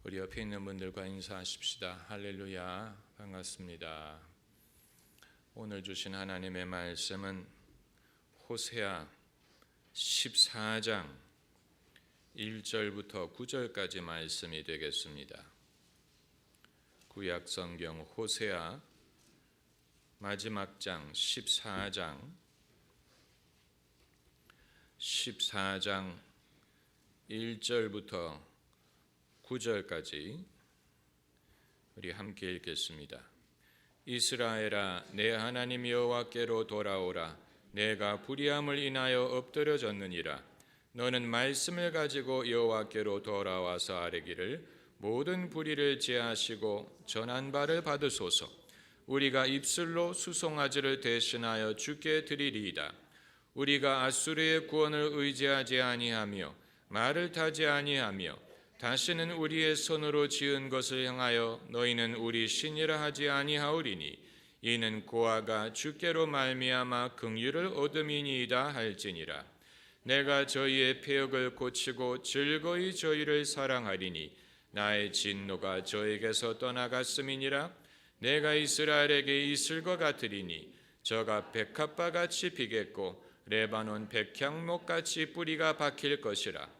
우리 옆에 있는 분들과 인사하십시다. 할렐루야, 반갑습니다. 오늘 주신 하나님의 말씀은 호세아 14장 1절부터 9절까지 말씀이 되겠습니다. 구약 성경 호세아 마지막 장 14장 1절부터 9절까지 우리 함께 읽겠습니다. 이스라엘아, 내 하나님 여호와께로 돌아오라. 내가 불의함을 인하여 엎드려졌느니라. 너는 말씀을 가지고 여호와께로 돌아와서 아뢰기를 모든 불의를 제하시고 전한 바를 받으소서. 우리가 입술로 수송아지를 대신하여 주께 드리리이다. 우리가 아수르의 구원을 의지하지 아니하며 말을 타지 아니하며 다시는 우리의 손으로 지은 것을 향하여 너희는 우리 신이라 하지 아니하오리니 이는 고아가 주께로 말미암아 긍휼을 얻음이니이다 할지니라. 내가 저희의 패역을 고치고 즐거이 저희를 사랑하리니 나의 진노가 저에게서 떠나갔음이니라. 내가 이스라엘에게 이슬과 같으리니 저가 백합과 같이 피겠고 레바논 백향목 같이 뿌리가 박힐 것이라.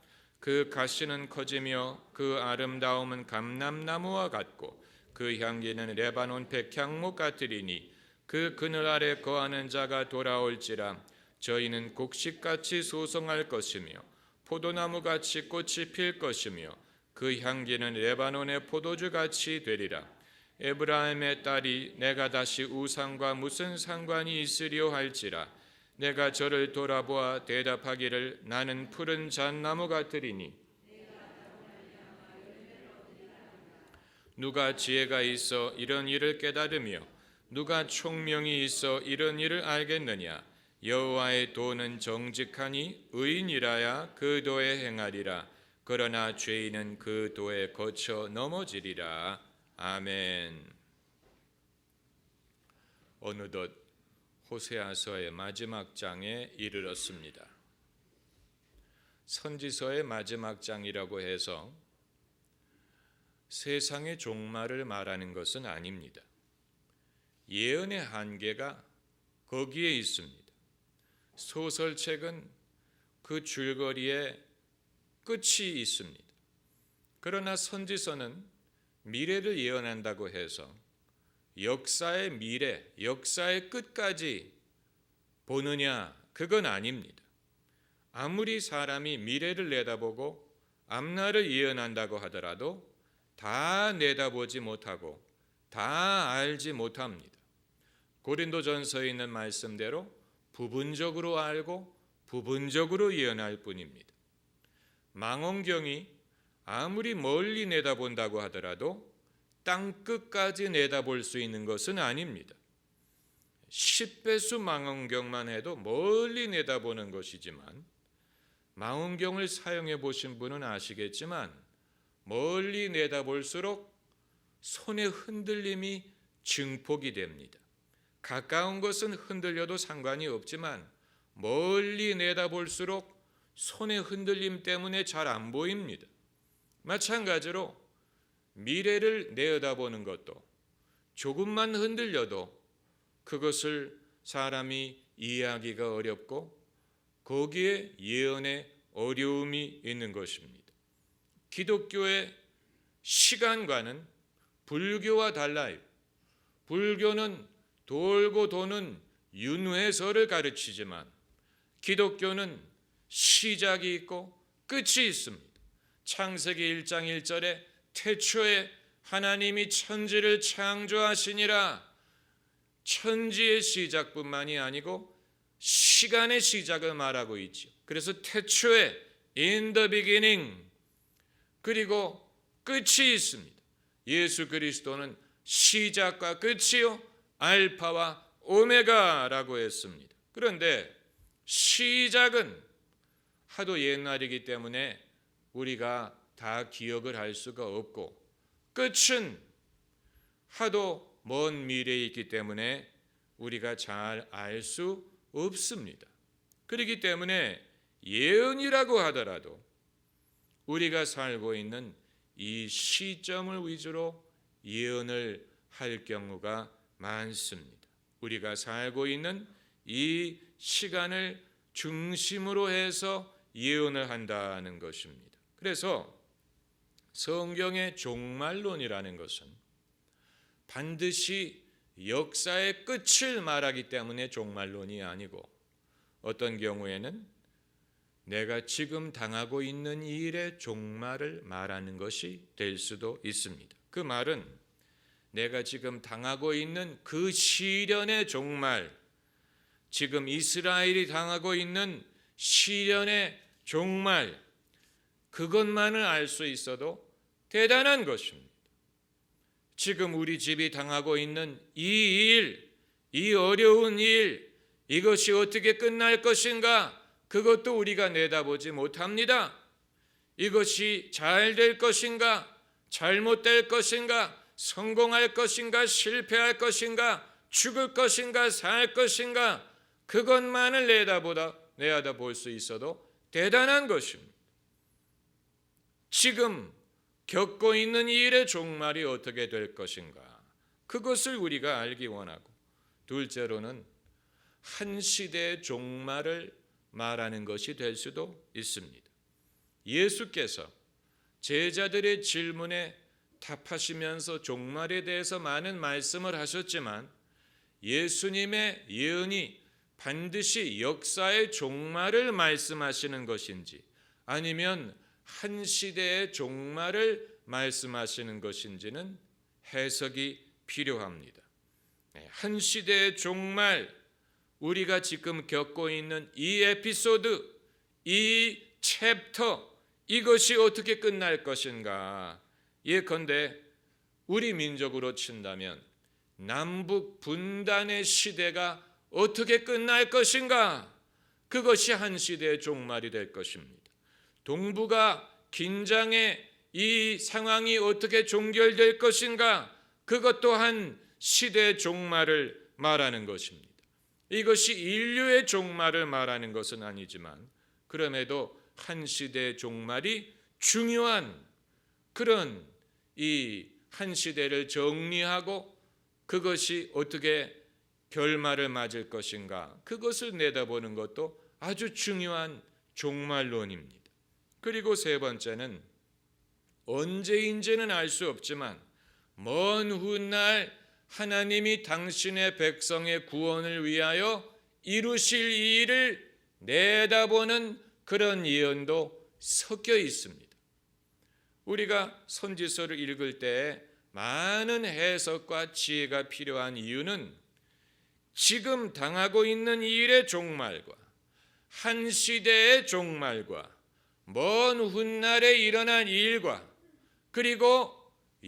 그 가시는 커지며 그 아름다움은 감람나무와 같고 그 향기는 레바논 백향목 같으리니 그 그늘 아래 거하는 자가 돌아올지라. 저희는 곡식같이 소성할 것이며 포도나무같이 꽃이 필 것이며 그 향기는 레바논의 포도주같이 되리라. 에브라임의 딸이 내가 다시 우상과 무슨 상관이 있으리요 할지라. 내가 저를 돌아보아 대답하기를 나는 푸른 잣나무 같으리니 누가 지혜가 있어 이런 일을 깨달으며 누가 총명이 있어 이런 일을 알겠느냐. 여호와의 도는 정직하니 의인이라야 그 도에 행하리라. 그러나 죄인은 그 도에 거쳐 넘어지리라. 아멘. 어느덧 호세아서의 마지막 장에 이르렀습니다. 선지서의 마지막 장이라고 해서 세상의 종말을 말하는 것은 아닙니다. 예언의 한계가 거기에 있습니다. 소설책은 그 줄거리에 끝이 있습니다. 그러나 선지서는 미래를 예언한다고 해서 역사의 미래, 역사의 끝까지 보느냐, 그건 아닙니다. 아무리 사람이 미래를 내다보고 앞날을 예언한다고 하더라도 다 내다보지 못하고 다 알지 못합니다. 고린도전서에 있는 말씀대로 부분적으로 알고 부분적으로 예언할 뿐입니다. 망원경이 아무리 멀리 내다본다고 하더라도 땅 끝까지 내다볼 수 있는 것은 아닙니다. 10배수 망원경만 해도 멀리 내다보는 것이지만 망원경을 사용해 보신 분은 아시겠지만 멀리 내다볼수록 손의 흔들림이 증폭이 됩니다. 가까운 것은 흔들려도 상관이 없지만 멀리 내다볼수록 손의 흔들림 때문에 잘 안 보입니다. 마찬가지로 미래를 내다보는 것도 조금만 흔들려도 그것을 사람이 이해하기가 어렵고 거기에 예언의 어려움이 있는 것입니다. 기독교의 시간과는 불교와 달라요. 불교는 돌고 도는 윤회설을 가르치지만 기독교는 시작이 있고 끝이 있습니다. 창세기 1장 1절에 태초에 하나님이 천지를 창조하시니라. 천지의 시작뿐만이 아니고 시간의 시작을 말하고 있죠. 그래서 태초에 in the beginning 그리고 끝이 있습니다. 예수 그리스도는 시작과 끝이요 알파와 오메가라고 했습니다. 그런데 시작은 하도 옛날이기 때문에 우리가 다 기억을 할 수가 없고 끝은 하도 먼 미래에 있기 때문에 우리가 잘 알 수 없습니다. 그렇기 때문에 예언이라고 하더라도 우리가 살고 있는 이 시점을 위주로 예언을 할 경우가 많습니다. 우리가 살고 있는 이 시간을 중심으로 해서 예언을 한다는 것입니다. 그래서 성경의 종말론이라는 것은 반드시 역사의 끝을 말하기 때문에 종말론이 아니고, 어떤 경우에는 내가 지금 당하고 있는 이 일의 종말을 말하는 것이 될 수도 있습니다. 그 말은 내가 지금 당하고 있는 그 시련의 종말, 지금 이스라엘이 당하고 있는 시련의 종말, 그것만을 알 수 있어도 대단한 것입니다. 지금 우리 집이 당하고 있는 이 일, 이 어려운 일, 이것이 어떻게 끝날 것인가, 그것도 우리가 내다보지 못합니다. 이것이 잘 될 것인가, 잘못될 것인가, 성공할 것인가, 실패할 것인가, 죽을 것인가, 살 것인가, 그것만을 내다볼 수 있어도 대단한 것입니다. 지금 겪고 있는 이 일의 종말이 어떻게 될 것인가, 그것을 우리가 알기 원하고, 둘째로는 한 시대의 종말을 말하는 것이 될 수도 있습니다. 예수께서 제자들의 질문에 답하시면서 종말에 대해서 많은 말씀을 하셨지만, 예수님의 예언이 반드시 역사의 종말을 말씀하시는 것인지 아니면 한 시대의 종말을 말씀하시는 것인지는 해석이 필요합니다. 한 시대의 종말, 우리가 지금 겪고 있는 이 에피소드, 이 챕터, 이것이 어떻게 끝날 것인가. 예컨대 우리 민족으로 친다면 남북 분단의 시대가 어떻게 끝날 것인가, 그것이 한 시대의 종말이 될 것입니다. 동북아 긴장의 이 상황이 어떻게 종결될 것인가, 그것도 한 시대의 종말을 말하는 것입니다. 이것이 인류의 종말을 말하는 것은 아니지만, 그럼에도 한 시대의 종말이 중요한 그런 이 한 시대를 정리하고 그것이 어떻게 결말을 맞을 것인가, 그것을 내다보는 것도 아주 중요한 종말론입니다. 그리고 세 번째는 언제인지는 알 수 없지만 먼 훗날 하나님이 당신의 백성의 구원을 위하여 이루실 이 일을 내다보는 그런 예언도 섞여 있습니다. 우리가 선지서를 읽을 때 많은 해석과 지혜가 필요한 이유는 지금 당하고 있는 이 일의 종말과 한 시대의 종말과 먼 훗날에 일어날 일과 그리고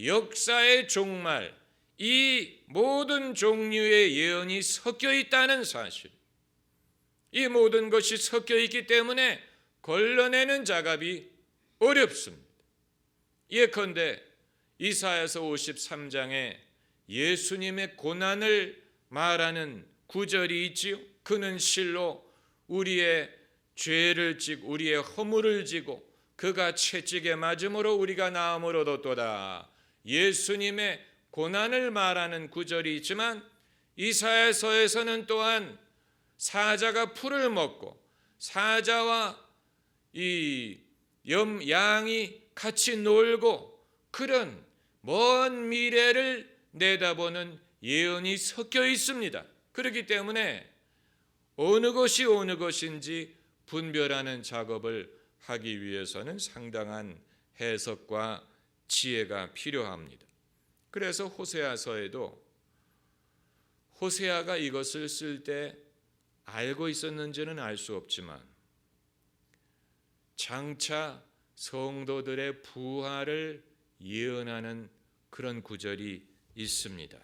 역사의 종말, 이 모든 종류의 예언이 섞여 있다는 사실, 이 모든 것이 섞여 있기 때문에 걸러내는 작업이 어렵습니다. 예컨대 이사야서 53장에 예수님의 고난을 말하는 구절이 있지요. 그는 실로 우리의 죄를 지고 우리의 허물을 지고 그가 채찍에 맞음으로 우리가 나음을 얻었도다. 예수님의 고난을 말하는 구절이 있지만, 이사야서에서는 또한 사자가 풀을 먹고 사자와 이 양이 같이 놀고 그런 먼 미래를 내다보는 예언이 섞여 있습니다. 그렇기 때문에 어느 것이 어느 것인지 분별하는 작업을 하기 위해서는 상당한 해석과 지혜가 필요합니다. 그래서 호세아서에도 호세아가 이것을 쓸 때 알고 있었는지는 알 수 없지만 장차 성도들의 부활을 예언하는 그런 구절이 있습니다.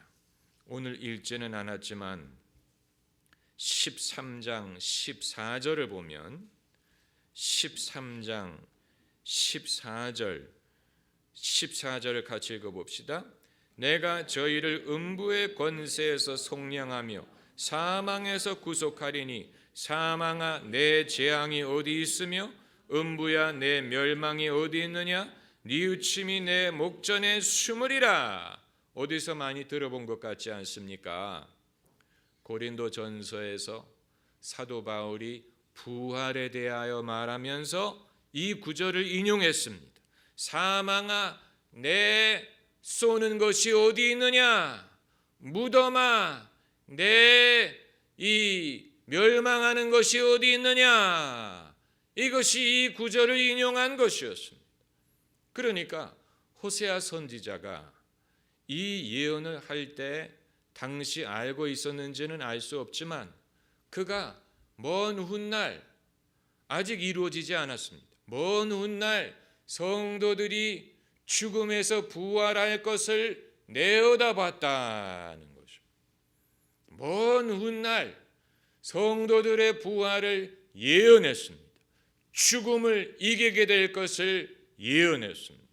오늘 읽지는 않았지만 13장 14절을 보면 13장 14절을 같이 읽어봅시다. 내가 저희를 음부의 권세에서 속량하며 사망에서 구속하리니 사망아 내 재앙이 어디 있으며 음부야 내 멸망이 어디 있느냐. 뉘우침이 내 목전에 숨으리라. 어디서 많이 들어본 것 같지 않습니까? 고린도 전서에서 사도 바울이 부활에 대하여 말하면서 이 구절을 인용했습니다. 사망아 내 쏘는 것이 어디 있느냐? 무덤아 내 이 멸망하는 것이 어디 있느냐? 이것이 이 구절을 인용한 것이었습니다. 그러니까 호세아 선지자가 이 예언을 할 때 당시 알고 있었는지는 알 수 없지만 그가 먼 훗날 아직 이루어지지 않았습니다. 먼 훗날 성도들이 죽음에서 부활할 것을 내어다봤다는 거죠. 먼 훗날 성도들의 부활을 예언했습니다. 죽음을 이기게 될 것을 예언했습니다.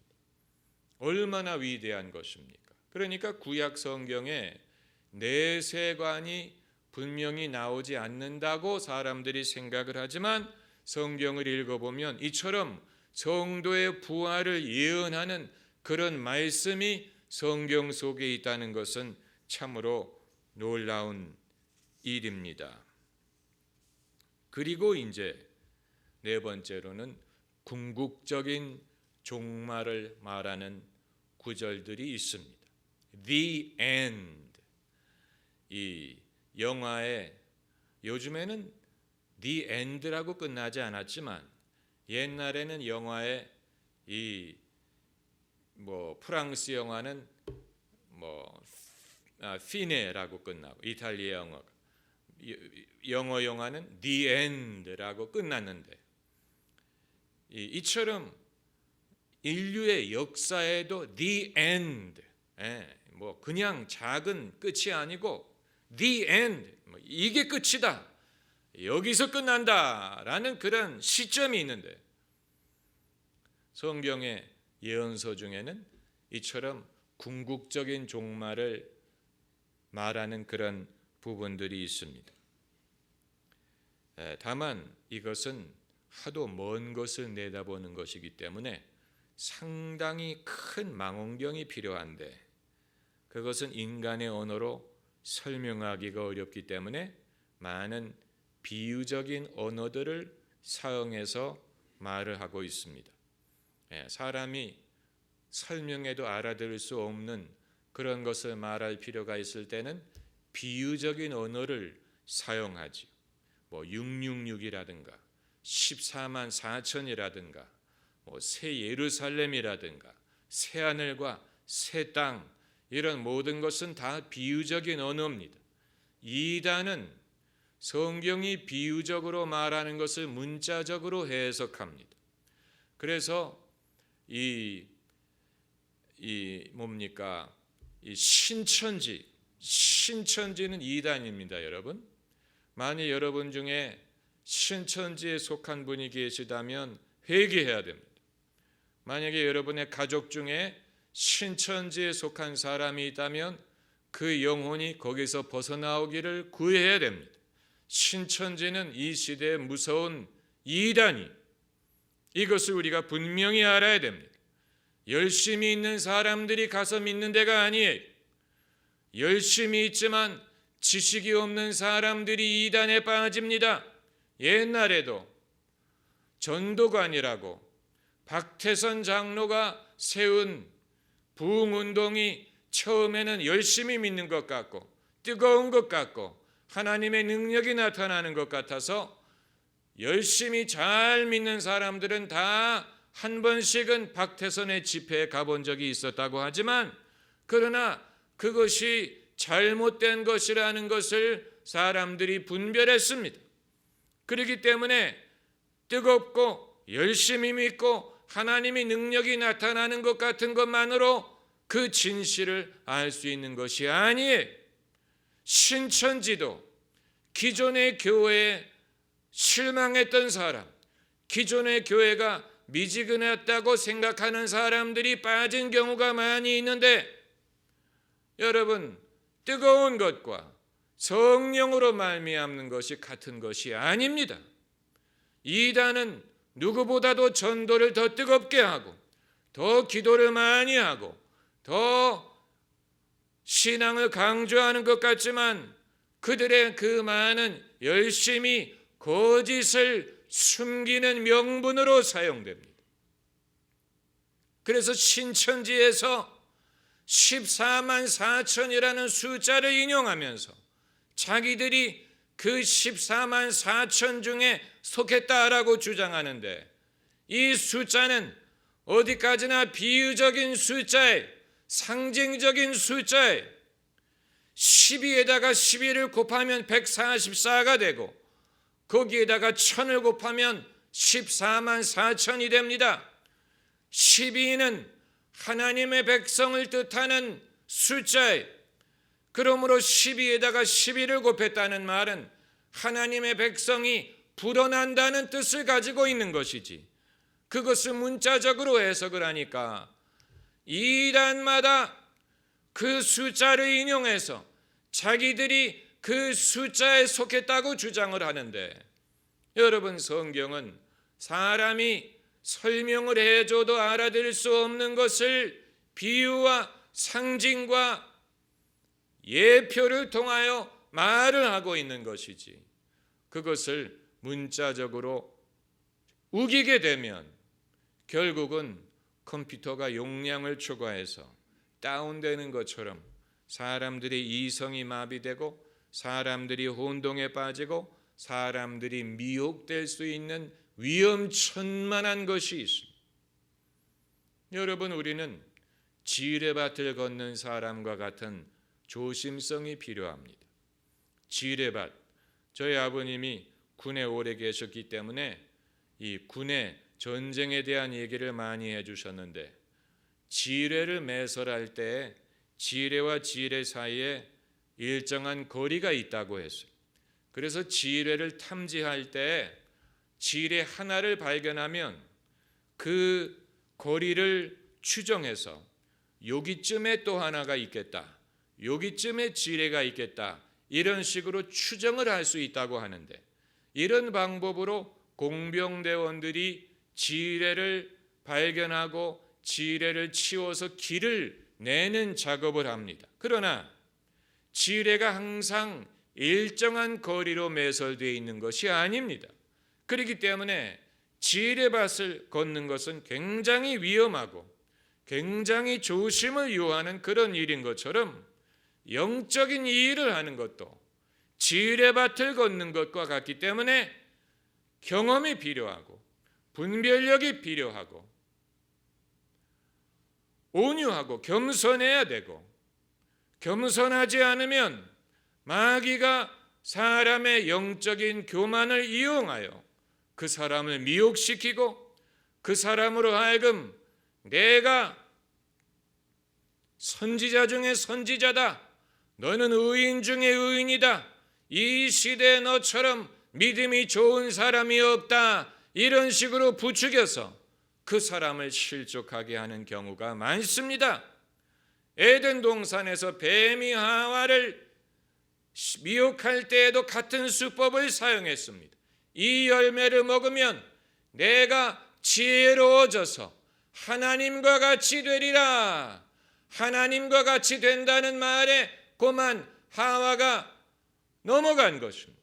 얼마나 위대한 것입니까? 그러니까 구약 성경에 내세관이 분명히 나오지 않는다고 사람들이 생각을 하지만 성경을 읽어보면 이처럼 성도의 부활을 예언하는 그런 말씀이 성경 속에 있다는 것은 참으로 놀라운 일입니다. 그리고 이제 네 번째로는 궁극적인 종말을 말하는 구절들이 있습니다. The end. 이 영화에 요즘에는 The end라고 끝나지 않았지만 옛날에는 영화에 이 프랑스 영화는 피네라고 끝나고 이탈리아 영어 영화는 The end라고 끝났는데 이처럼 인류의 역사에도 The end, 그냥 작은 끝이 아니고 The end, 이게 끝이다, 여기서 끝난다라는 그런 시점이 있는데 성경의 예언서 중에는 이처럼 궁극적인 종말을 말하는 그런 부분들이 있습니다. 다만 이것은 하도 먼 것을 내다보는 것이기 때문에 상당히 큰 망원경이 필요한데 그것은 인간의 언어로 설명하기가 어렵기 때문에 많은 비유적인 언어들을 사용해서 말을 하고 있습니다. 사람이 설명해도 알아들을 수 없는 그런 것을 말할 필요가 있을 때는 비유적인 언어를 사용하지. 666이라든가 14만 4천이라든가 새 예루살렘이라든가 새 하늘과 새 땅, 이런 모든 것은 다 비유적인 언어입니다. 이단은 성경이 비유적으로 말하는 것을 문자적으로 해석합니다. 그래서 이 신천지는 이단입니다, 여러분. 만약 여러분 중에 신천지에 속한 분이 계시다면 회개해야 됩니다. 만약에 여러분의 가족 중에 신천지에 속한 사람이 있다면 그 영혼이 거기서 벗어나오기를 구해야 됩니다. 신천지는 이 시대의 무서운 이단이, 이것을 우리가 분명히 알아야 됩니다. 열심히 있는 사람들이 가서 믿는 데가 아니에요. 열심히 있지만 지식이 없는 사람들이 이단에 빠집니다. 옛날에도 전도관이라고 박태선 장로가 세운 부흥운동이 처음에는 열심히 믿는 것 같고 뜨거운 것 같고 하나님의 능력이 나타나는 것 같아서 열심히 잘 믿는 사람들은 다 한 번씩은 박태선의 집회에 가본 적이 있었다고 하지만 그러나 그것이 잘못된 것이라는 것을 사람들이 분별했습니다. 그렇기 때문에 뜨겁고 열심히 믿고 하나님의 능력이 나타나는 것 같은 것만으로 그 진실을 알 수 있는 것이 아니에요. 신천지도 기존의 교회에 실망했던 사람, 기존의 교회가 미지근했다고 생각하는 사람들이 빠진 경우가 많이 있는데 여러분, 뜨거운 것과 성령으로 말미암는 것이 같은 것이 아닙니다. 이단은 누구보다도 전도를 더 뜨겁게 하고 더 기도를 많이 하고 더 신앙을 강조하는 것 같지만 그들의 그 많은 열심이 거짓을 숨기는 명분으로 사용됩니다. 그래서 신천지에서 14만 4천이라는 숫자를 인용하면서 자기들이 그 14만 4천 중에 속했다라고 주장하는데, 이 숫자는 어디까지나 비유적인 숫자에, 상징적인 숫자에 12에다가 12를 곱하면 144가 되고 거기에다가 1000을 곱하면 14만 4천이 됩니다. 12는 하나님의 백성을 뜻하는 숫자에, 그러므로 12에다가 12를 곱했다는 말은 하나님의 백성이 불어난다는 뜻을 가지고 있는 것이지, 그것을 문자적으로 해석을 하니까 이단마다 그 숫자를 인용해서 자기들이 그 숫자에 속했다고 주장을 하는데, 여러분, 성경은 사람이 설명을 해줘도 알아들을 수 없는 것을 비유와 상징과 예표를 통하여 말을 하고 있는 것이지, 그것을 문자적으로 우기게 되면 결국은 컴퓨터가 용량을 초과해서 다운되는 것처럼 사람들의 이성이 마비되고 사람들이 혼동에 빠지고 사람들이 미혹될 수 있는 위험천만한 것이 있습니다. 여러분, 우리는 지뢰밭을 걷는 사람과 같은 조심성이 필요합니다. 지뢰밭, 저희 아버님이 군에 오래 계셨기 때문에 이 군의 전쟁에 대한 얘기를 많이 해주셨는데, 지뢰를 매설할 때 지뢰와 지뢰 사이에 일정한 거리가 있다고 했어요. 그래서 지뢰를 탐지할 때 지뢰 하나를 발견하면 그 거리를 추정해서 여기쯤에 또 하나가 있겠다, 여기쯤에 지뢰가 있겠다, 이런 식으로 추정을 할 수 있다고 하는데, 이런 방법으로 공병대원들이 지뢰를 발견하고 지뢰를 치워서 길을 내는 작업을 합니다. 그러나 지뢰가 항상 일정한 거리로 매설되어 있는 것이 아닙니다. 그렇기 때문에 지뢰밭을 걷는 것은 굉장히 위험하고 굉장히 조심을 요하는 그런 일인 것처럼, 영적인 일을 하는 것도 지뢰밭을 걷는 것과 같기 때문에 경험이 필요하고 분별력이 필요하고 온유하고 겸손해야 되고, 겸손하지 않으면 마귀가 사람의 영적인 교만을 이용하여 그 사람을 미혹시키고 그 사람으로 하여금 내가 선지자 중에 선지자다, 너는 의인 중에 의인이다, 이 시대에 너처럼 믿음이 좋은 사람이 없다, 이런 식으로 부추겨서 그 사람을 실족하게 하는 경우가 많습니다. 에덴 동산에서 뱀이 하와를 미혹할 때에도 같은 수법을 사용했습니다. 이 열매를 먹으면 내가 지혜로워져서 하나님과 같이 되리라. 하나님과 같이 된다는 말에 고만 하와가 넘어간 것입니다.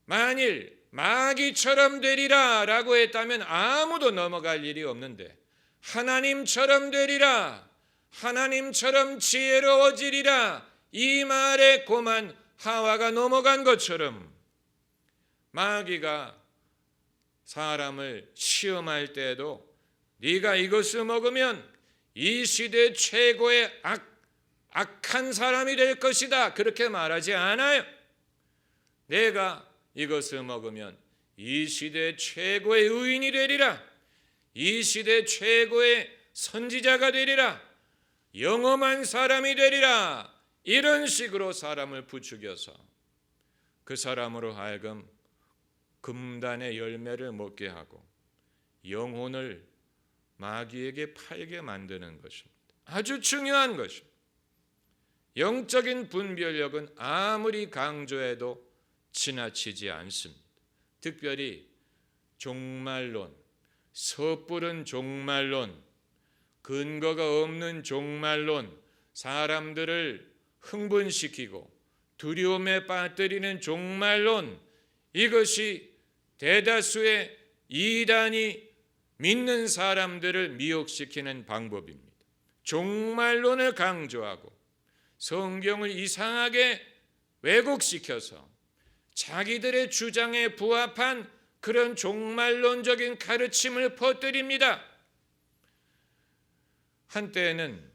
만일 마귀처럼 되리라 라고 했다면 아무도 넘어갈 일이 없는데, 하나님처럼 되리라, 하나님처럼 지혜로워지리라, 이 말에 고만 하와가 넘어간 것처럼 마귀가 사람을 시험할 때에도 네가 이것을 먹으면 이 시대 최고의 악한 사람이 될 것이다, 그렇게 말하지 않아요. 내가 이것을 먹으면 이 시대 최고의 의인이 되리라, 이 시대 최고의 선지자가 되리라, 영험한 사람이 되리라, 이런 식으로 사람을 부추겨서 그 사람으로 하여금 금단의 열매를 먹게 하고 영혼을 마귀에게 팔게 만드는 것입니다. 아주 중요한 것입니다. 영적인 분별력은 아무리 강조해도 지나치지 않습니다. 특별히 종말론, 섣부른 종말론, 근거가 없는 종말론, 사람들을 흥분시키고 두려움에 빠뜨리는 종말론, 이것이 대다수의 이단이 믿는 사람들을 미혹시키는 방법입니다. 종말론을 강조하고 성경을 이상하게 왜곡시켜서 자기들의 주장에 부합한 그런 종말론적인 가르침을 퍼뜨립니다. 한때에는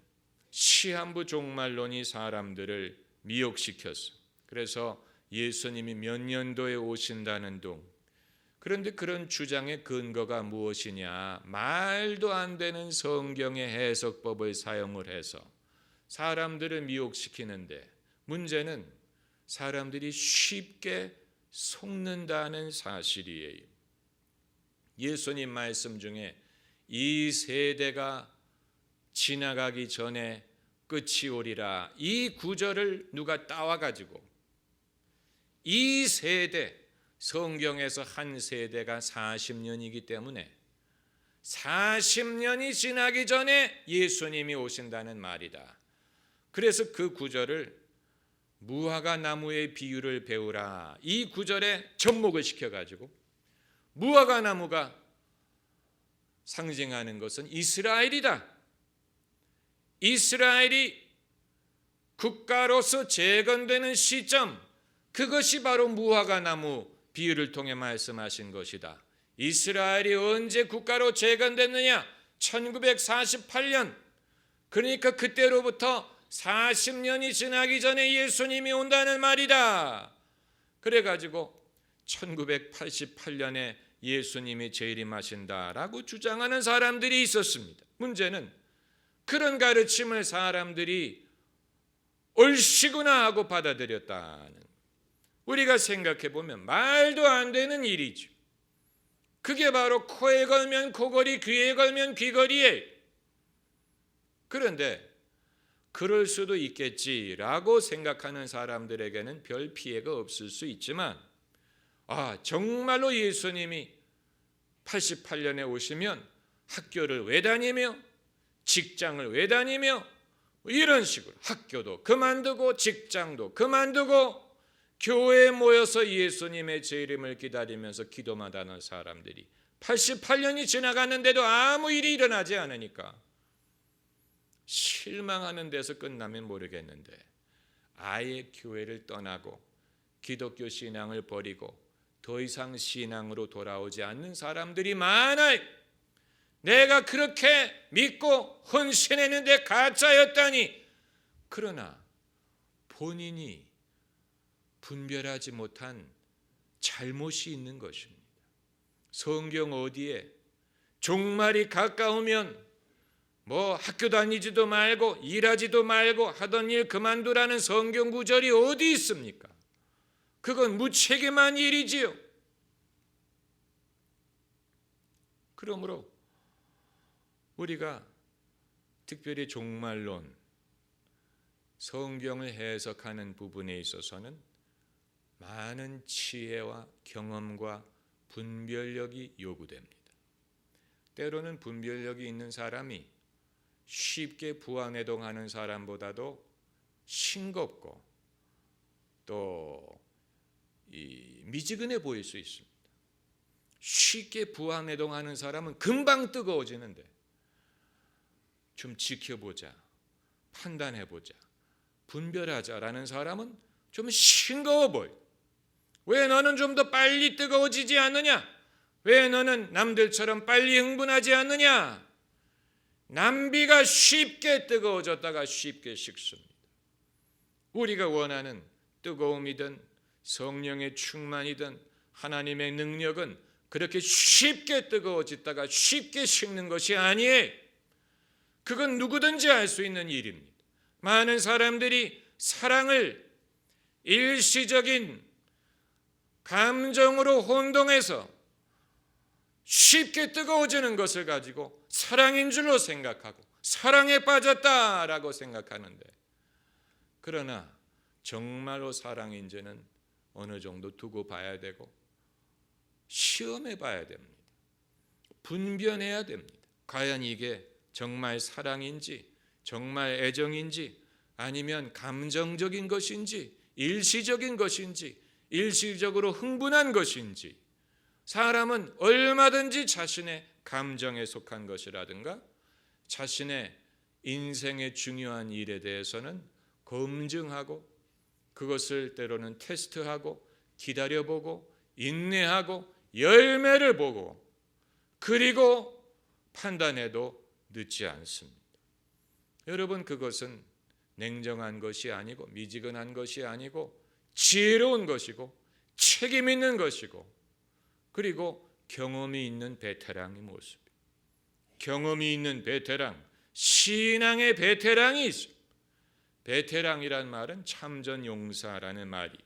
시한부 종말론이 사람들을 미혹시켰어. 그래서 예수님이 몇 년도에 오신다는 둥. 그런데 그런 주장의 근거가 무엇이냐? 말도 안 되는 성경의 해석법을 사용을 해서 사람들을 미혹시키는데, 문제는 사람들이 쉽게 속는다는 사실이에요. 예수님 말씀 중에 이 세대가 지나가기 전에 끝이 오리라, 이 구절을 누가 따와가지고 이 세대, 성경에서 한 세대가 40년이기 때문에 40년이 지나기 전에 예수님이 오신다는 말이다. 그래서 그 구절을 무화과 나무의 비유를 배우라, 이 구절에 접목을 시켜가지고 무화과 나무가 상징하는 것은 이스라엘이다. 이스라엘이 국가로서 재건되는 시점, 그것이 바로 무화과 나무 비유를 통해 말씀하신 것이다. 이스라엘이 언제 국가로 재건됐느냐? 1948년. 그러니까 그때로부터 40년이 지나기 전에 예수님이 온다는 말이다. 그래가지고 1988년에 예수님이 재림하신다라고 주장하는 사람들이 있었습니다. 문제는 그런 가르침을 사람들이 옳시구나 하고 받아들였다는, 우리가 생각해 보면 말도 안 되는 일이죠. 그게 바로 코에 걸면 코걸이, 귀에 걸면 귀걸이에. 그런데 그럴 수도 있겠지라고 생각하는 사람들에게는 별 피해가 없을 수 있지만, 정말로 예수님이 88년에 오시면 학교를 왜 다니며 직장을 왜 다니며 이런 식으로 학교도 그만두고 직장도 그만두고 교회에 모여서 예수님의 재림을 기다리면서 기도만 하는 사람들이 88년이 지나갔는데도 아무 일이 일어나지 않으니까 실망하는 데서 끝나면 모르겠는데, 아예 교회를 떠나고 기독교 신앙을 버리고 더 이상 신앙으로 돌아오지 않는 사람들이 많아요. 내가 그렇게 믿고 헌신했는데 가짜였다니. 그러나 본인이 분별하지 못한 잘못이 있는 것입니다. 성경 어디에 종말이 가까우면 학교 다니지도 말고 일하지도 말고 하던 일 그만두라는 성경 구절이 어디 있습니까? 그건 무책임한 일이지요. 그러므로 우리가 특별히 종말론, 성경을 해석하는 부분에 있어서는 많은 지혜와 경험과 분별력이 요구됩니다. 때로는 분별력이 있는 사람이 쉽게 부안해동하는 사람보다도 싱겁고 또 미지근해 보일 수 있습니다. 쉽게 부안해동하는 사람은 금방 뜨거워지는데, 좀 지켜보자, 판단해보자, 분별하자라는 사람은 좀 싱거워 보여. 왜 너는 좀 더 빨리 뜨거워지지 않느냐? 왜 너는 남들처럼 빨리 흥분하지 않느냐? 남비가 쉽게 뜨거워졌다가 쉽게 식습니다. 우리가 원하는 뜨거움이든 성령의 충만이든 하나님의 능력은 그렇게 쉽게 뜨거워졌다가 쉽게 식는 것이 아니에요. 그건 누구든지 알 수 있는 일입니다. 많은 사람들이 사랑을 일시적인 감정으로 혼동해서 쉽게 뜨거워지는 것을 가지고 사랑인 줄로 생각하고 사랑에 빠졌다라고 생각하는데, 그러나 정말로 사랑인지는 어느 정도 두고 봐야 되고 시험해 봐야 됩니다. 분별해야 됩니다. 과연 이게 정말 사랑인지, 정말 애정인지, 아니면 감정적인 것인지, 일시적인 것인지, 일시적으로 흥분한 것인지. 사람은 얼마든지 자신의 감정에 속한 것이라든가 자신의 인생의 중요한 일에 대해서는 검증하고 그것을 때로는 테스트하고 기다려보고 인내하고 열매를 보고 그리고 판단해도 늦지 않습니다. 여러분, 그것은 냉정한 것이 아니고 미지근한 것이 아니고 지혜로운 것이고 책임 있는 것이고 그리고 경험이 있는 베테랑의 모습이에요. 경험이 있는 베테랑, 신앙의 베테랑이 있어요. 베테랑이란 말은 참전 용사라는 말이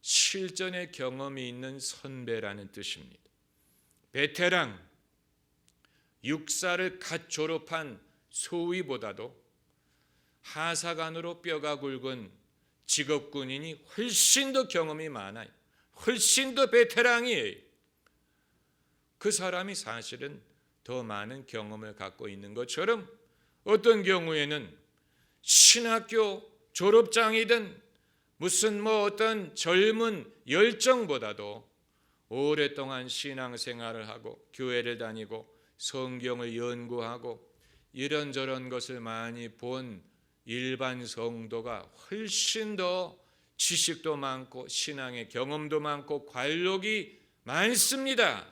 실전의 경험이 있는 선배라는 뜻입니다. 베테랑, 육사를 갓 졸업한 소위보다도 하사관으로 뼈가 굵은 직업군인이 훨씬 더 경험이 많아요. 훨씬 더 베테랑이에요. 그 사람이 사실은 더 많은 경험을 갖고 있는 것처럼 어떤 경우에는 신학교 졸업장이든 무슨 어떤 젊은 열정보다도 오랫동안 신앙생활을 하고 교회를 다니고 성경을 연구하고 이런저런 것을 많이 본 일반 성도가 훨씬 더 지식도 많고 신앙의 경험도 많고 관록이 많습니다.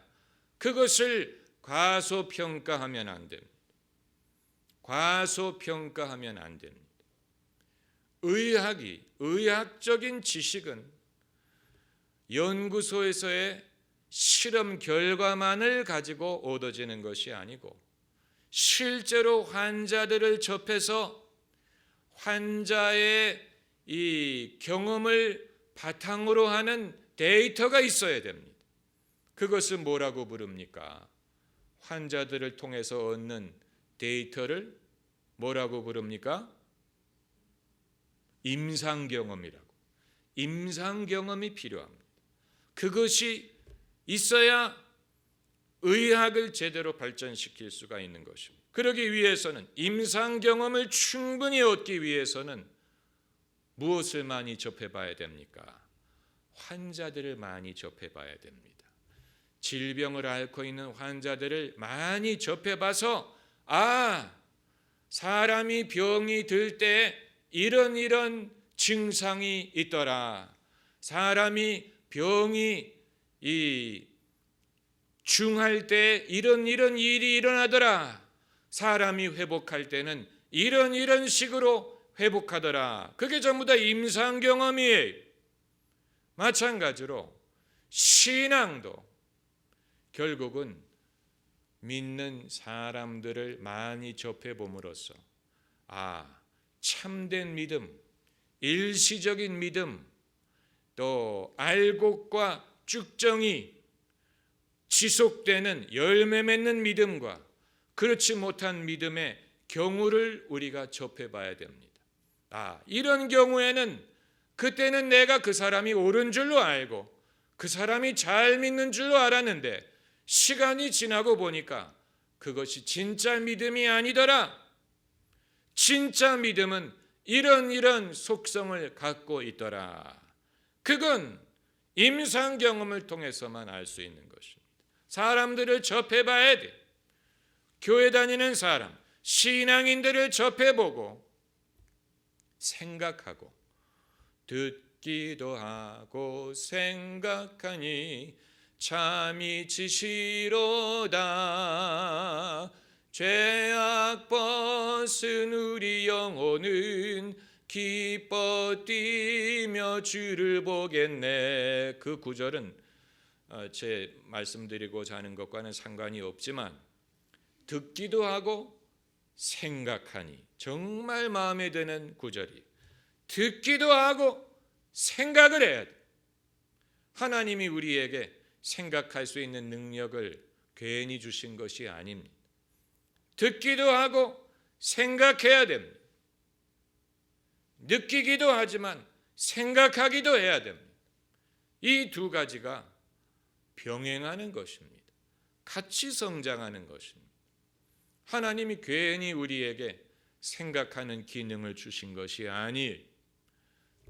그것을 과소평가하면 안 됩니다. 과소평가하면 안 됩니다. 의학적인 지식은 연구소에서의 실험 결과만을 가지고 얻어지는 것이 아니고 실제로 환자들을 접해서 환자의 이 경험을 바탕으로 하는 데이터가 있어야 됩니다. 그것을 뭐라고 부릅니까? 환자들을 통해서 얻는 데이터를 뭐라고 부릅니까? 임상경험이라고. 임상경험이 필요합니다. 그것이 있어야 의학을 제대로 발전시킬 수가 있는 것입니다. 그러기 위해서는 임상경험을 충분히 얻기 위해서는 무엇을 많이 접해봐야 됩니까? 환자들을 많이 접해봐야 됩니다. 질병을 앓고 있는 환자들을 많이 접해봐서 사람이 병이 들 때 이런 증상이 있더라. 사람이 병이 중할 때 이런 일이 일어나더라. 사람이 회복할 때는 이런 식으로 회복하더라. 그게 전부 다 임상 경험이에요. 마찬가지로 신앙도 결국은 믿는 사람들을 많이 접해봄으로써 참된 믿음, 일시적인 믿음, 또 알곡과 쭉정이 지속되는 열매 맺는 믿음과 그렇지 못한 믿음의 경우를 우리가 접해봐야 됩니다. 이런 경우에는 그때는 내가 그 사람이 옳은 줄로 알고 그 사람이 잘 믿는 줄로 알았는데 시간이 지나고 보니까 그것이 진짜 믿음이 아니더라. 진짜 믿음은 이런 속성을 갖고 있더라. 그건 임상 경험을 통해서만 알 수 있는 것입니다. 사람들을 접해봐야 돼. 교회 다니는 사람, 신앙인들을 접해보고 생각하고 듣기도 하고 생각하니 참이 지시로다. 죄악 벗은 우리 영혼은 기뻐 뛰며 주를 보겠네. 그 구절은 제 말씀드리고자 하는 것과는 상관이 없지만 듣기도 하고 생각하니 정말 마음에 드는 구절이 듣기도 하고 생각을 해야 돼. 하나님이 우리에게 생각할 수 있는 능력을 괜히 주신 것이 아닙니다. 듣기도 하고 생각해야 됩니다. 느끼기도 하지만 생각하기도 해야 됩니다. 이 두 가지가 병행하는 것입니다. 같이 성장하는 것입니다. 하나님이 괜히 우리에게 생각하는 기능을 주신 것이 아니에요.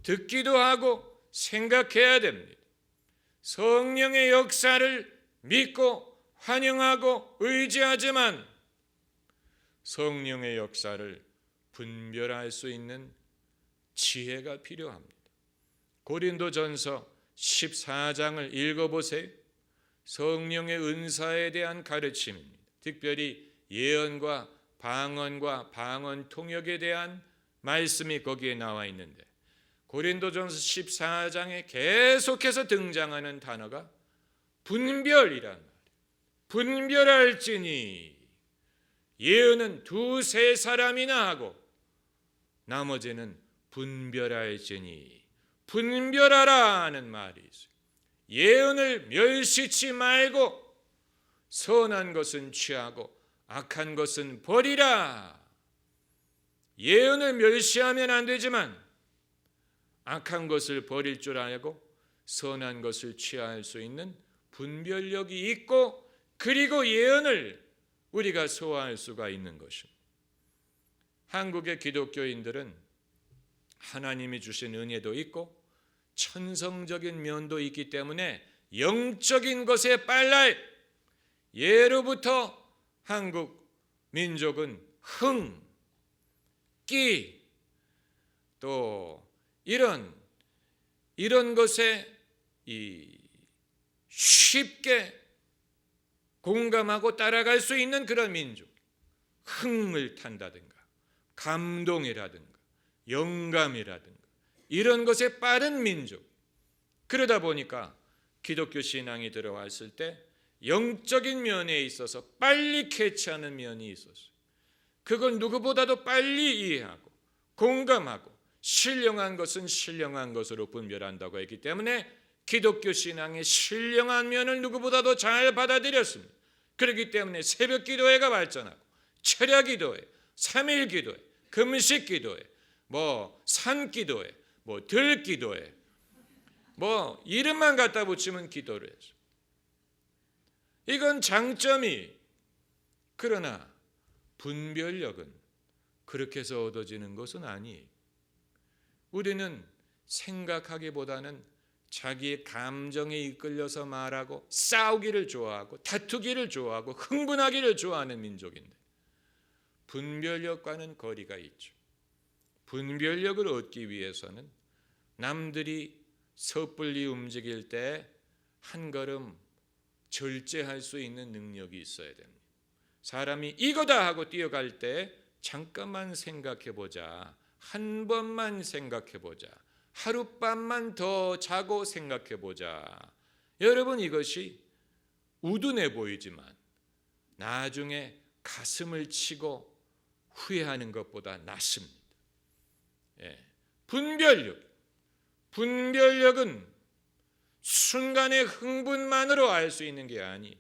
듣기도 하고 생각해야 됩니다. 성령의 역사를 믿고 환영하고 의지하지만 성령의 역사를 분별할 수 있는 지혜가 필요합니다. 고린도전서 14장을 읽어보세요. 성령의 은사에 대한 가르침입니다. 특별히 예언과 방언과 방언 통역에 대한 말씀이 거기에 나와 있는데 고린도전서 14장에 계속해서 등장하는 단어가 분별이란 말이에요. 분별할지니 예언은 두세 사람이나 하고 나머지는 분별할지니 분별하라는 말이 있어요. 예언을 멸시치 말고 선한 것은 취하고 악한 것은 버리라. 예언을 멸시하면 안 되지만 악한 것을 버릴 줄 알고 선한 것을 취할 수 있는 분별력이 있고 그리고 예언을 우리가 소화할 수가 있는 것입니다. 한국의 기독교인들은 하나님이 주신 은혜도 있고 천성적인 면도 있기 때문에 영적인 것에 빨라요. 예로부터 한국 민족은 흥, 끼, 또 이런 것에 쉽게 공감하고 따라갈 수 있는 그런 민족, 흥을 탄다든가 감동이라든가 영감이라든가 이런 것에 빠른 민족. 그러다 보니까 기독교 신앙이 들어왔을 때 영적인 면에 있어서 빨리 캐치하는 면이 있었어요. 그걸 누구보다도 빨리 이해하고 공감하고 신령한 것은 신령한 것으로 분별한다고 했기 때문에 기독교 신앙의 신령한 면을 누구보다도 잘 받아들였습니다. 그렇기 때문에 새벽 기도회가 발전하고 철야 기도회, 3일 기도회, 금식 기도회, 산 기도회, 들 기도회, 이름만 갖다 붙이면 기도를 해서 이건 장점이. 그러나 분별력은 그렇게 해서 얻어지는 것은 아니에요. 우리는 생각하기보다는 자기의 감정에 이끌려서 말하고 싸우기를 좋아하고 다투기를 좋아하고 흥분하기를 좋아하는 민족인데 분별력과는 거리가 있죠. 분별력을 얻기 위해서는 남들이 섣불리 움직일 때 한 걸음 절제할 수 있는 능력이 있어야 됩니다. 사람이 이거다 하고 뛰어갈 때 잠깐만 생각해 보자. 한 번만 생각해 보자. 하룻밤만 더 자고 생각해 보자. 여러분, 이것이 우둔해 보이지만 나중에 가슴을 치고 후회하는 것보다 낫습니다. 분별력은 순간의 흥분만으로 알 수 있는 게 아니에요.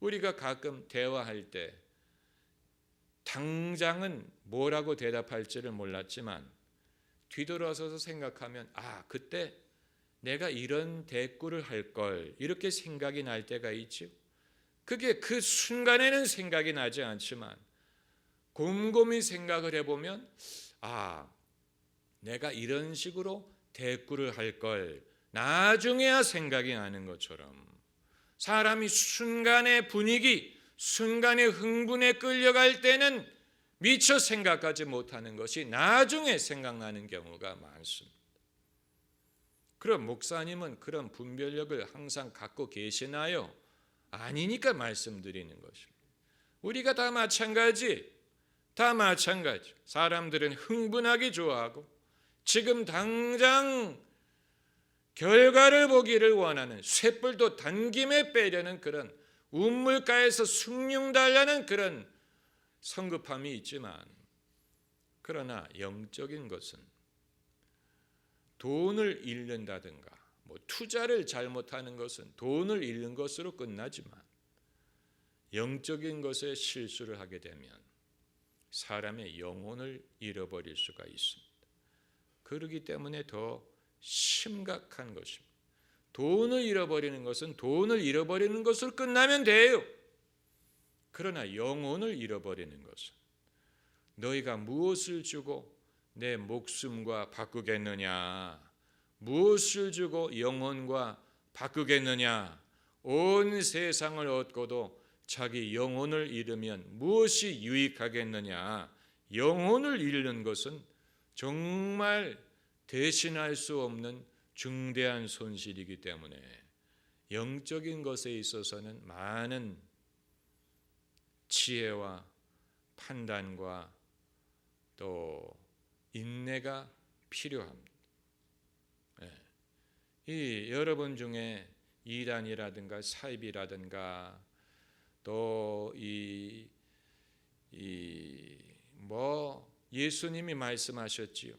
우리가 가끔 대화할 때 당장은 뭐라고 대답할지를 몰랐지만 뒤돌아서서 생각하면 그때 내가 이런 대꾸를 할 걸 이렇게 생각이 날 때가 있죠. 그게 그 순간에는 생각이 나지 않지만 곰곰이 생각을 해보면 내가 이런 식으로 대꾸를 할 걸 나중에야 생각이 나는 것처럼 사람이 순간의 분위기, 순간의 흥분에 끌려갈 때는 미처 생각하지 못하는 것이 나중에 생각나는 경우가 많습니다. 그럼 목사님은 그런 분별력을 항상 갖고 계시나요? 아니니까 말씀드리는 것입니다. 우리가 다 마찬가지. 사람들은 흥분하기 좋아하고 지금 당장 결과를 보기를 원하는 쇳불도 단김에 빼려는 그런 우물가에서 숭늉 달라는 그런 성급함이 있지만 그러나 영적인 것은 돈을 잃는다든가 투자를 잘못하는 것은 돈을 잃는 것으로 끝나지만 영적인 것에 실수를 하게 되면 사람의 영혼을 잃어버릴 수가 있습니다. 그렇기 때문에 더 심각한 것입니다. 돈을 잃어버리는 것은 돈을 잃어버리는 것으로 끝나면 돼요. 그러나 영혼을 잃어버리는 것은 너희가 무엇을 주고 내 목숨과 바꾸겠느냐? 무엇을 주고 영혼과 바꾸겠느냐? 온 세상을 얻고도 자기 영혼을 잃으면 무엇이 유익하겠느냐? 영혼을 잃는 것은 정말 대신할 수 없는 중대한 손실이기 때문에 영적인 것에 있어서는 많은 지혜와 판단과 또 인내가 필요합니다. 이 여러분 중에 이단이라든가 사입이라든가 또 예수님이 말씀하셨지요.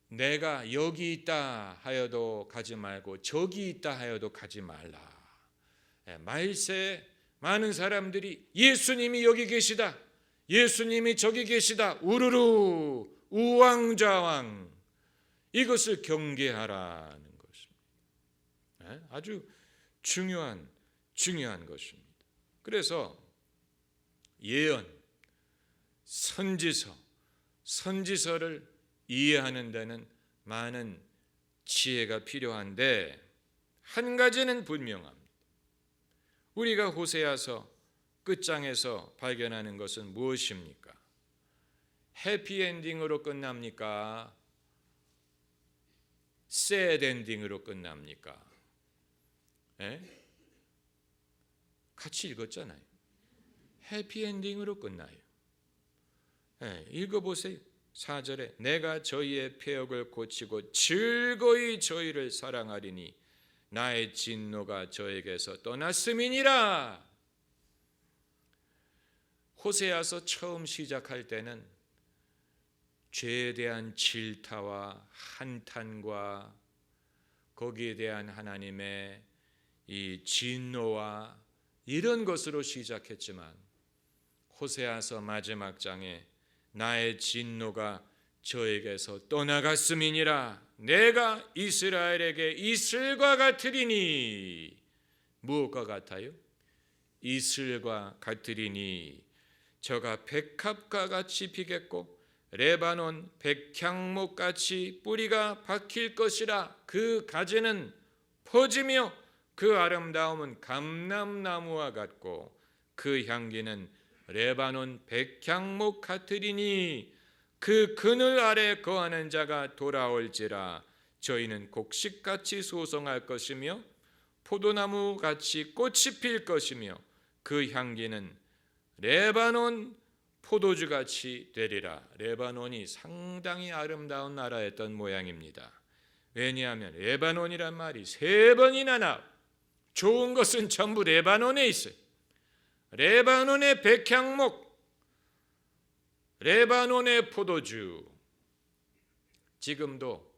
내가 여기 있다 하여도 가지 말고 저기 있다 하여도 가지 말라. 말세에 많은 사람들이 예수님이 여기 계시다, 예수님이 저기 계시다, 우르르 우왕좌왕, 이것을 경계하라는 것입니다. 아주 중요한 것입니다. 그래서 예언, 선지서를 이해하는 데는 많은 지혜가 필요한데 한 가지는 분명합니다. 우리가 호세아서 끝장에서 발견하는 것은 무엇입니까? 해피엔딩으로 끝납니까? 새드엔딩으로 끝납니까? 같이 읽었잖아요. 해피엔딩으로 끝나요. 읽어보세요. 4절에 내가 저희의 패역을 고치고 즐거이 저희를 사랑하리니 나의 진노가 저에게서 떠났음이니라. 호세아서 처음 시작할 때는 죄에 대한 질타와 한탄과 거기에 대한 하나님의 이 진노와 이런 것으로 시작했지만 호세아서 마지막 장에 나의 진노가 저에게서 떠나갔음이니라. 내가 이스라엘에게 이슬과 같으리니. 무엇과 같아요? 이슬과 같으리니 저가 백합과 같이 피겠고 레바논 백향목같이 뿌리가 박힐 것이라. 그 가지는 퍼지며 그 아름다움은 감람나무와 같고 그 향기는 레바논 백향목 같으리니 그 그늘 아래 거하는 자가 돌아올지라. 저희는 곡식같이 소송할 것이며 포도나무같이 꽃이 필 것이며 그 향기는 레바논 포도주같이 되리라. 레바논이 상당히 아름다운 나라였던 모양입니다. 왜냐하면 레바논이란 말이 3번이나 나와. 좋은 것은 전부 레바논에 있어요. 레바논의 백향목, 레바논의 포도주. 지금도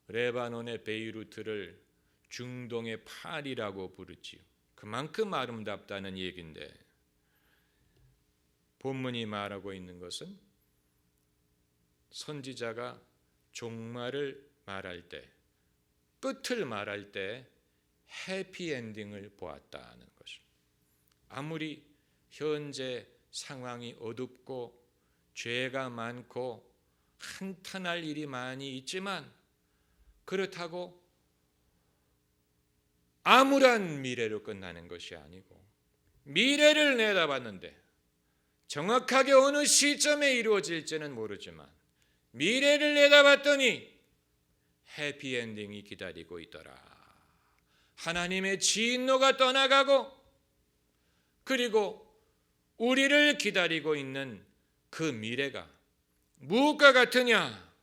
레바논의 베이루트를 중동의 파리라고 부르지요. 그만큼 아름답다는 얘기인데 본문이 말하고 있는 것은 선지자가 종말을 말할 때, 끝을 말할 때 해피엔딩을 보았다는 것입니다. 아무리 현재 상황이 어둡고 죄가 많고 한탄할 일이 많이 있지만 그렇다고 암울한 미래로 끝나는 것이 아니고 미래를 내다봤는데 정확하게 어느 시점에 이루어질지는 모르지만 미래를 내다봤더니 해피엔딩이 기다리고 있더라. 하나님의 진노가 떠나가고 그리고 우리를 기다리고 있는 그 미래가 무엇과 같으냐?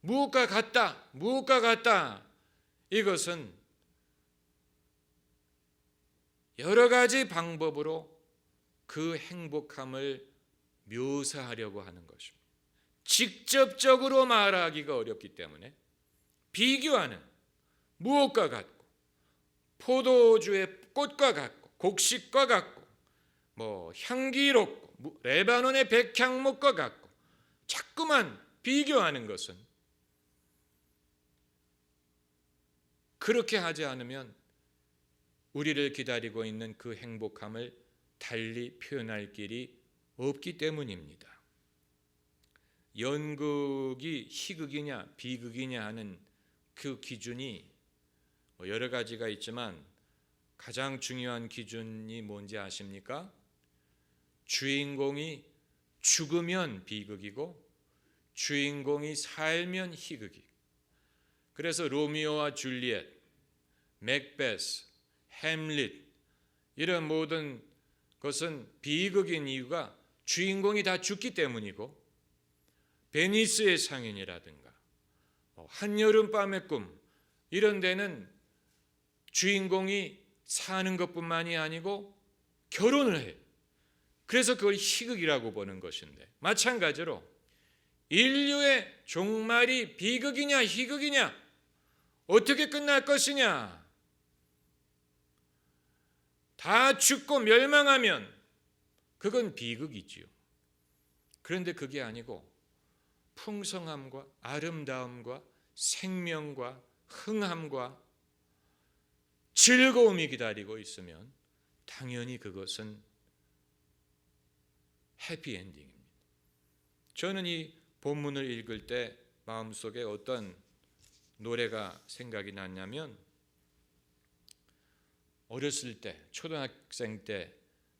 무엇과 같다? 무엇과 같다? 이것은 여러 가지 방법으로 그 행복함을 묘사하려고 하는 것입니다. 직접적으로 말하기가 어렵기 때문에 비교하는, 무엇과 같고 포도주의 꽃과 같고 곡식과 같고 향기롭고 레바논의 백향목과 같고 자꾸만 비교하는 것은 그렇게 하지 않으면 우리를 기다리고 있는 그 행복함을 달리 표현할 길이 없기 때문입니다. 연극이 희극이냐 비극이냐 하는 그 기준이 여러 가지가 있지만 가장 중요한 기준이 뭔지 아십니까? 주인공이 죽으면 비극이고 주인공이 살면 희극이. 그래서 로미오와 줄리엣, 맥베스, 햄릿 이런 모든 것은 비극인 이유가 주인공이 다 죽기 때문이고, 베니스의 상인이라든가 한여름밤의 꿈 이런 데는 주인공이 사는 것뿐만이 아니고 결혼을 해요. 그래서 그걸 희극이라고 보는 것인데, 마찬가지로 인류의 종말이 비극이냐 희극이냐, 어떻게 끝날 것이냐, 다 죽고 멸망하면 그건 비극이지요. 그런데 그게 아니고 풍성함과 아름다움과 생명과 흥함과 즐거움이 기다리고 있으면 당연히 그것은 해피엔딩입니다. 저는 이 본문을 읽을 때 마음속에 어떤 노래가 생각이 났냐면, 어렸을 때 초등학생 때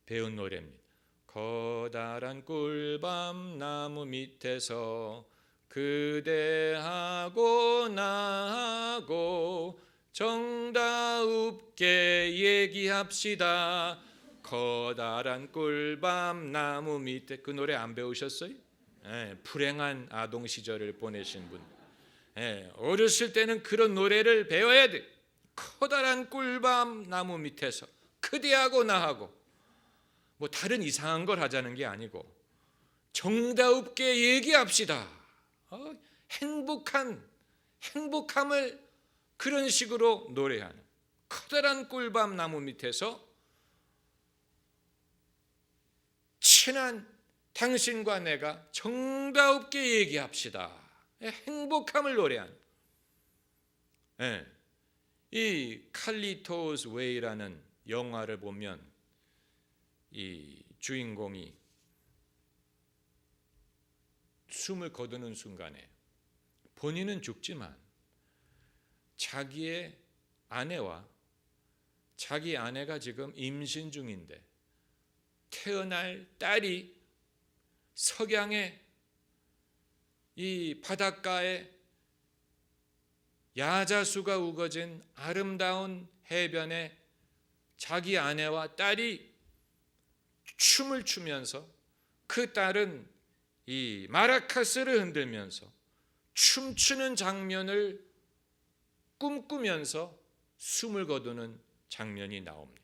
배운 노래입니다. 커다란 꿀밤 나무 밑에서 그대하고 나하고 정다웁게 얘기합시다. 커다란 꿀밤 나무 밑에. 그 노래 안 배우셨어요? 불행한 아동 시절을 보내신 분. 어렸을 때는 그런 노래를 배워야 돼. 커다란 꿀밤 나무 밑에서 그대하고 나하고, 뭐 다른 이상한 걸 하자는 게 아니고 정다웁게 얘기합시다. 행복함을 그런 식으로 노래하는, 커다란 꿀밤 나무 밑에서 친한 당신과 내가 정다웁게 얘기합시다. 행복함을 노래하는. 이 칼리토스 웨이라는 영화를 보면 이 주인공이 숨을 거두는 순간에 본인은 죽지만 자기의 아내와 자기 아내가 지금 임신 중인데 태어날 딸이 석양의 이 바닷가에 야자수가 우거진 아름다운 해변에 자기 아내와 딸이 춤을 추면서, 그 딸은 이 마라카스를 흔들면서 춤추는 장면을 꿈꾸면서 숨을 거두는 장면이 나옵니다.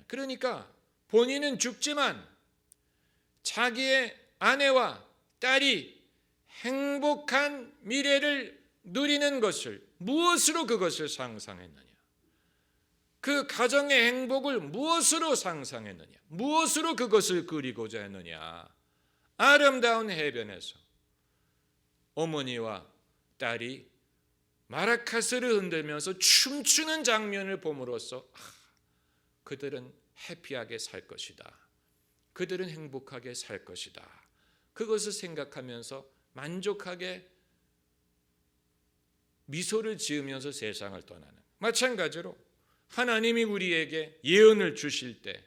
그러니까 본인은 죽지만 자기의 아내와 딸이 행복한 미래를 누리는 것을, 무엇으로 그것을 상상했느냐, 그 가정의 행복을 무엇으로 상상했느냐, 무엇으로 그것을 그리고자 했느냐. 아름다운 해변에서 어머니와 딸이 마라카스를 흔들면서 춤추는 장면을 봄으로써 그들은 해피하게 살 것이다, 그들은 행복하게 살 것이다, 그것을 생각하면서 만족하게 미소를 지으면서 세상을 떠나는. 마찬가지로 하나님이 우리에게 예언을 주실 때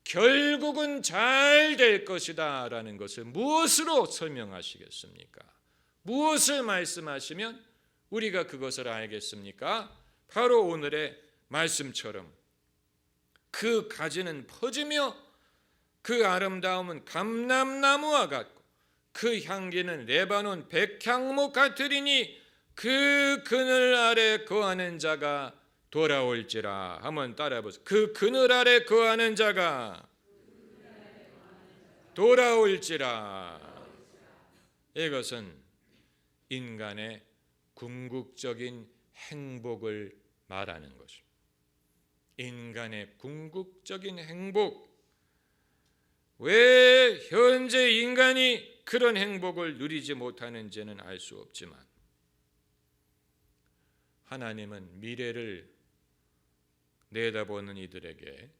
결국은 잘 될 것이다 라는 것을 무엇으로 설명하시겠습니까? 무엇을 말씀하시면 우리가 그것을 알겠습니까? 바로 오늘의 말씀처럼 그 가지는 퍼지며 그 아름다움은 감람나무와 같고 그 향기는 레바논 백향목 같으리니 그 그늘 아래 거하는 자가 돌아올지라. 한번 따라해 보세요. 그 그늘 아래 거하는 자가 돌아올지라. 이것은 인간의 궁극적인 행복을 말하는 것입니다. 인간의 궁극적인 행복. 왜 현재 인간이 그런 행복을 누리지 못하는지는 알 수 없지만 하나님은 미래를 내다보는 이들에게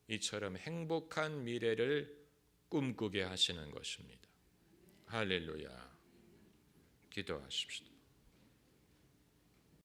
이처럼 행복한 미래를 꿈꾸게 하시는 것입니다. 할렐루야. 기도하십시다.